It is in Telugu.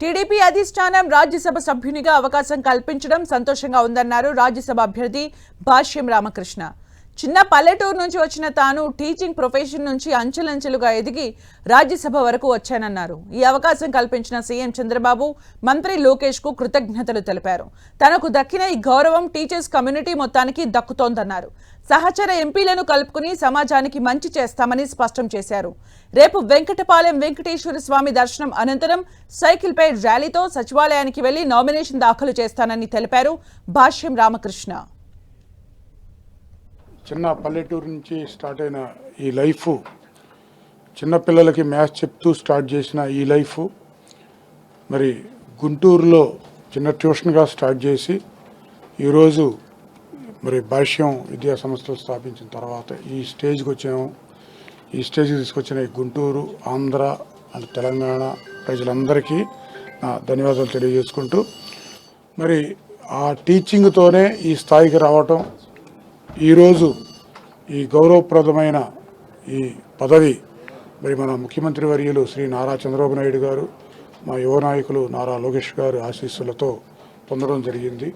టీడీపీ అధిష్టానం రాజ్యసభ సభ్యునిగా అవకాశం కల్పించడం సంతోషంగా ఉందన్నారు రాజ్యసభ అభ్యర్థి భాష్యం రామకృష్ణ. చిన్న పల్లెటూరు నుంచి వచ్చిన తాను టీచింగ్ ప్రొఫెషన్ నుంచి అంచెలంచెలుగా ఎదిగి రాజ్యసభ వరకు వచ్చానన్నారు. ఈ అవకాశం కల్పించిన సీఎం చంద్రబాబు, మంత్రి లోకేష్ కు కృతజ్ఞతలు తెలిపారు. తనకు దక్కిన ఈ గౌరవం టీచర్స్ కమ్యూనిటీ మొత్తానికి దక్కుతోందన్నారు. సహచర ఎంపీలను కలుపుకుని సమాజానికి మంచి చేస్తామని స్పష్టం చేశారు. రేపు వెంకటపాలెం వెంకటేశ్వర స్వామి దర్శనం అనంతరం సైకిల్ పై ర్యాలీతో సచివాలయానికి వెళ్లి నామినేషన్ దాఖలు చేస్తానని తెలిపారు భాష్యం రామకృష్ణ. చిన్న పల్లెటూరు నుంచి స్టార్ట్ అయిన ఈ లైఫ్, చిన్నపిల్లలకి మ్యాథ్స్ చెప్తూ స్టార్ట్ చేసిన ఈ లైఫ్ మరి గుంటూరులో చిన్న ట్యూషన్గా స్టార్ట్ చేసి ఈరోజు మరి భాష్యం విద్యా సంస్థలు స్థాపించిన తర్వాత ఈ స్టేజ్కి వచ్చాము. ఈ స్టేజ్కి తీసుకొచ్చిన ఈ గుంటూరు, ఆంధ్ర అండ్ తెలంగాణ ప్రజలందరికీ నా ధన్యవాదాలు తెలియజేసుకుంటూ మరి ఆ టీచింగ్తోనే ఈ స్థాయికి రావటం, ఈరోజు ఈ గౌరవప్రదమైన ఈ పదవి మరి మన ముఖ్యమంత్రి వర్యులు శ్రీ నారా చంద్రబాబు నాయుడు గారు, మా యువ నాయకులు నారా లోకేష్ గారు ఆశీస్సులతో పొందడం జరిగింది.